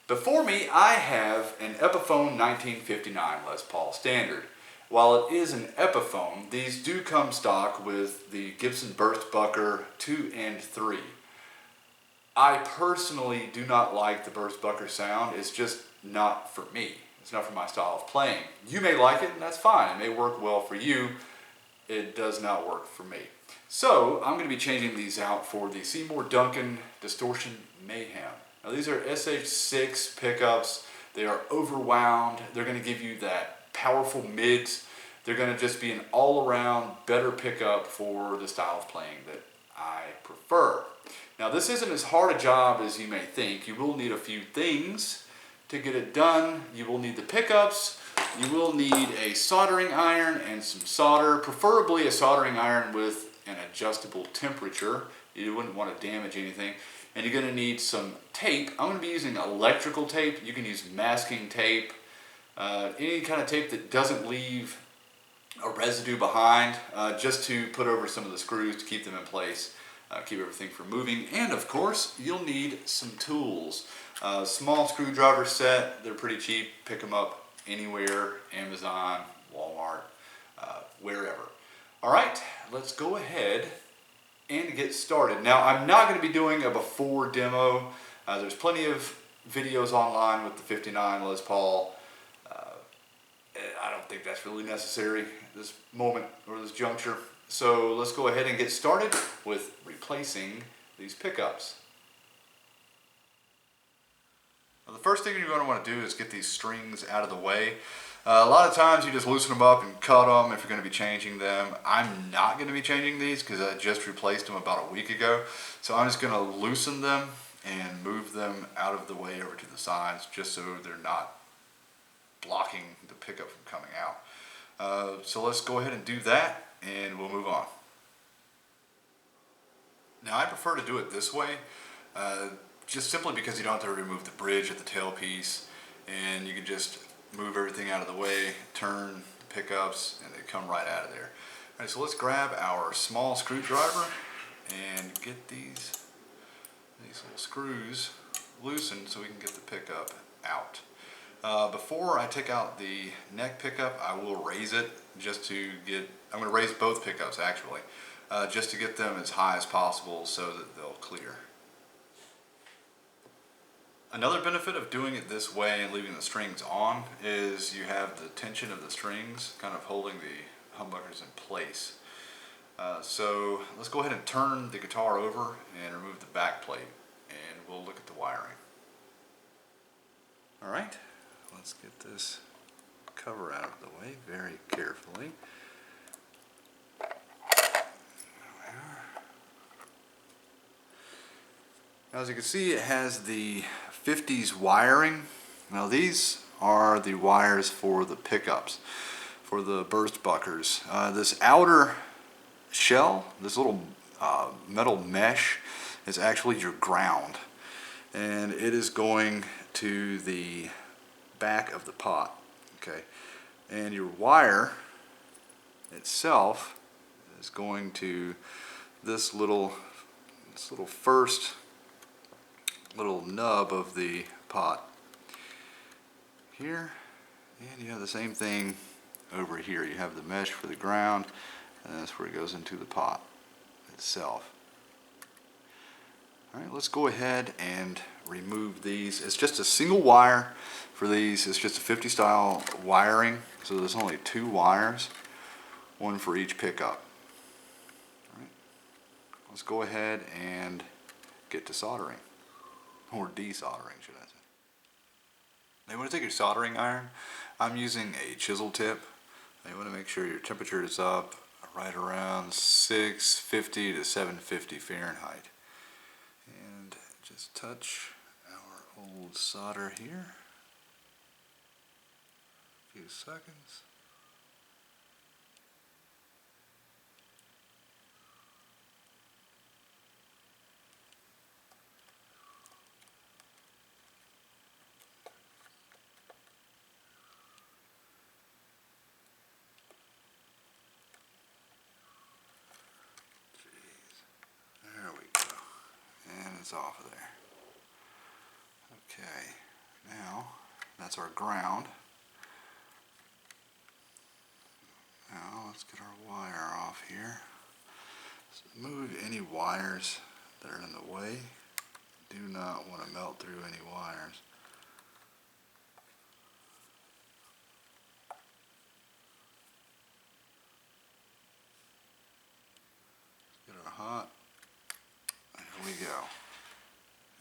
Before me, I have an Epiphone 1959 Les Paul Standard. While it is an Epiphone, these do come stock with the Gibson Burstbucker 2 and 3. I personally do not like the Burstbucker sound. It's just not for me. It's not for my style of playing. You may like it, and that's fine. It may work well for you. It does not work for me. So I'm going to be changing these out for the Seymour Duncan Distortion Mayhem. Now these are SH6 pickups. They are overwound. They're going to give you that powerful mids. They're going to just be an all-around better pickup for the style of playing that I prefer. Now this isn't as hard a job as you may think. You will need a few things to get it done. You will need the pickups. You will need a soldering iron and some solder, preferably a soldering iron with an adjustable temperature. You wouldn't want to damage anything. And you're going to need some tape. I'm going to be using electrical tape. You can use masking tape, any kind of tape that doesn't leave a residue behind, just to put over some of the screws to keep them in place, keep everything from moving. And of course, you'll need some tools. Small screwdriver set, they're pretty cheap. Pick them up anywhere, Amazon, Walmart, wherever. All right, let's go ahead and get started. Now, I'm not going to be doing a before demo. There's plenty of videos online with the 59 Les Paul. I don't think that's really necessary at this moment or this juncture. So let's go ahead and get started with replacing these pickups. Now, the first thing you're going to want to do is get these strings out of the way. A lot of times you just loosen them up and cut them if you're going to be changing them. I'm not going to be changing these because I just replaced them about a week ago. So I'm just going to loosen them and move them out of the way over to the sides just so they're not blocking the pickup from coming out. So let's go ahead and do that and we'll move on. Now I prefer to do it this way, just simply because you don't have to remove the bridge at the tailpiece, and you can just move everything out of the way, turn the pickups, and they come right out of there. All right, so let's grab our small screwdriver and get these little screws loosened so we can get the pickup out. Before I take out the neck pickup, I will raise it just to get, I'm going to raise both pickups actually, just to get them as high as possible so that they'll clear. Another benefit of doing it this way and leaving the strings on is you have the tension of the strings kind of holding the humbuckers in place. So let's go ahead and turn the guitar over and remove the back plate, and we'll look at the wiring. All right, let's get this cover out of the way very carefully. Now, as you can see, it has the 50s wiring. Now these are the wires for the pickups, for the Burstbuckers. This outer shell, this little metal mesh, is actually your ground, and it is going to the back of the pot. Okay, and your wire itself is going to this little first little nub of the pot here, and you have the same thing over here. You have the mesh for the ground, and that's where it goes into the pot itself. All right, let's go ahead and remove these. It's just a single wire for these. It's just a 50 style wiring, so there's only 2 wires, one for each pickup. All right, let's go ahead and get to soldering. Or desoldering, should I say. Now you want to take your soldering iron. I'm using a chisel tip. You want to make sure your temperature is up right around 650 to 750 Fahrenheit. And just touch our old solder here. A few seconds. Off of there. Okay, that's our ground. Now let's get our wire off here. So move any wires that are in the way. Do not want to melt through any wires. Get our hot. There we go.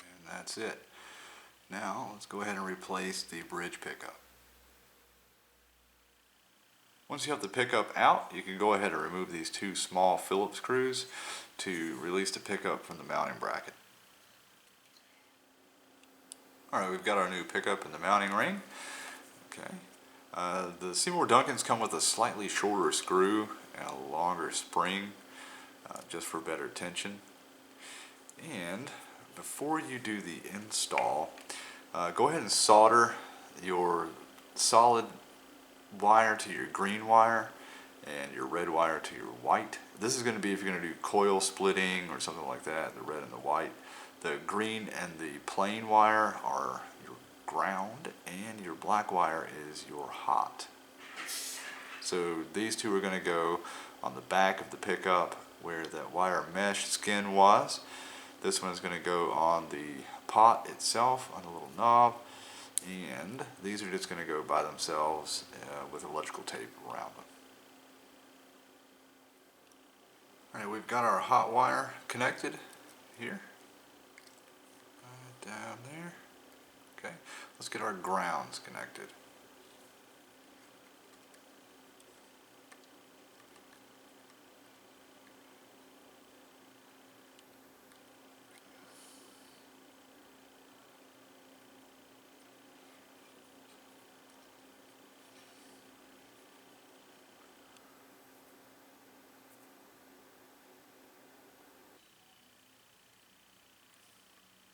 And that's it. Now let's go ahead and replace the bridge pickup. Once you have the pickup out, you can go ahead and remove these two small Phillips screws to release the pickup from the mounting bracket. Alright, we've got our new pickup in the mounting ring. Okay. The Seymour Duncans come with a slightly shorter screw and a longer spring, just for better tension. And before you do the install, go ahead and solder your solid wire to your green wire and your red wire to your white. This is going to be if you're going to do coil splitting or something like that, the red and the white. The green and the plain wire are your ground and your black wire is your hot. So these two are going to go on the back of the pickup where that wire mesh skin was. This one is going to go on the pot itself on a little knob, and these are just going to go by themselves with electrical tape around them. Alright, we've got our hot wire connected here. Down there. Okay, let's get our grounds connected.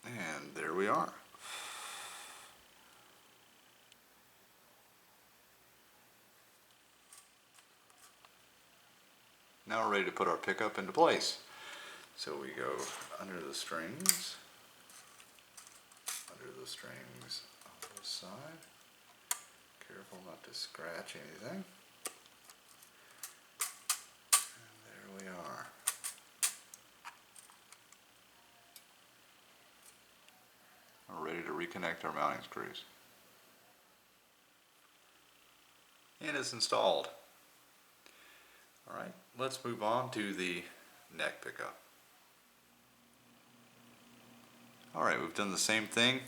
And there we are. Now we're ready to put our pickup into place. So we go under the strings on this side. Careful not to scratch anything. And there we are. We're ready to reconnect our mounting screws. And it's installed. Alright, let's move on to the neck pickup. Alright, we've done the same thing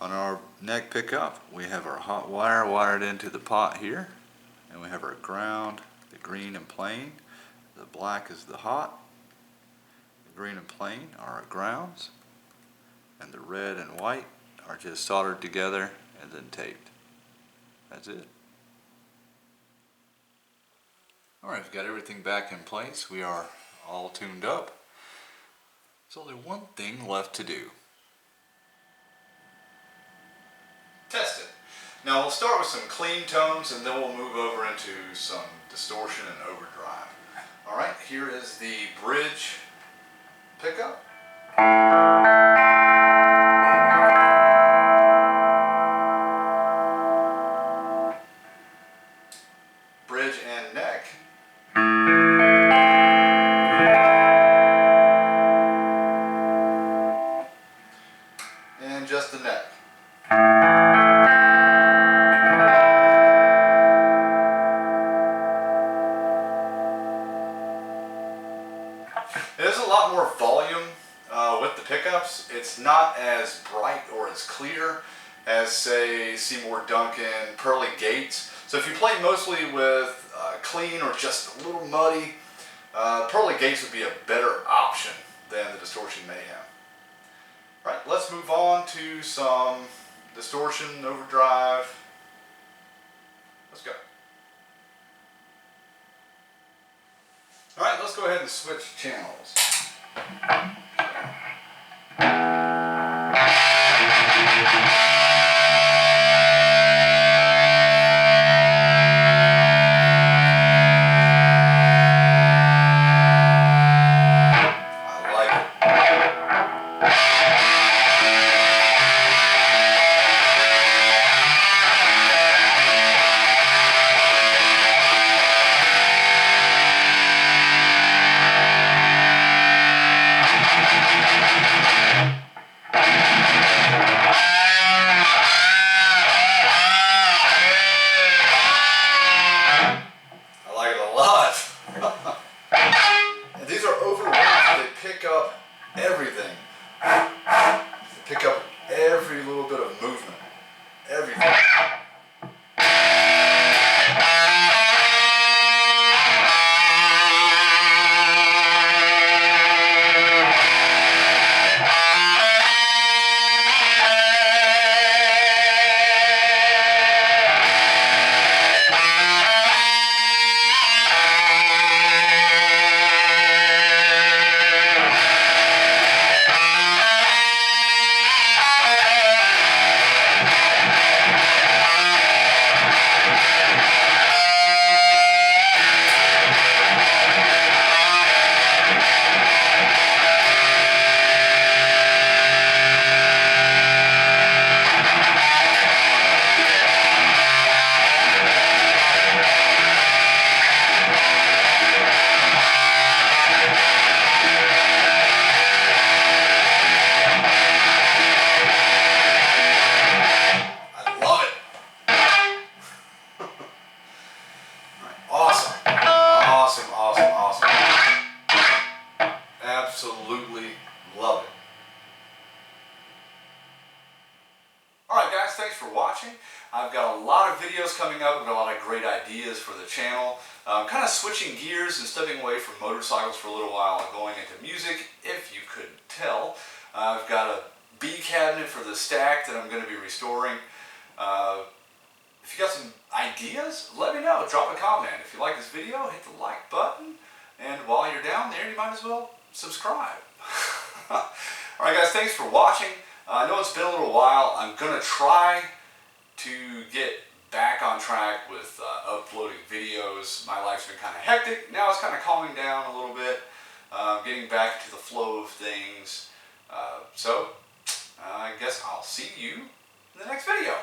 on our neck pickup. We have our hot wire wired into the pot here, and we have our ground, the green and plain. The black is the hot, the green and plain are our grounds, and the red and white are just soldered together and then taped. That's it. Alright, we've got everything back in place. We are all tuned up. There's only one thing left to do. Test it. Now we'll start with some clean tones and then we'll move over into some distortion and overdrive. Alright, here is the bridge pickup. Bridge and neck. And just the neck. There's a lot more volume with the pickups. It's not as bright or as clear as, say, Seymour Duncan, Pearly Gates. So if you play mostly with clean or just a little muddy, Pearly Gates would be a better option than the Distortion Mayhem. Right, let's move on to some distortion, overdrive. Let's go. Alright, let's go ahead and switch channels. guys, thanks for watching. I've got a lot of videos coming up. I've got a lot of great ideas for the channel. Kind of switching gears and stepping away from motorcycles for a little while and going into music, if you couldn't tell. I've got a B cabinet for the stack that I'm going to be restoring. If you got some ideas, let me know. Drop a comment. If you like this video, hit the like button. And while you're down there, you might as well subscribe. Alright guys, thanks for watching. I know it's been a little while. I'm going to try to get back on track with uploading videos. My life's been kind of hectic. Now it's kind of calming down a little bit. Getting back to the flow of things. So, I guess I'll see you in the next video.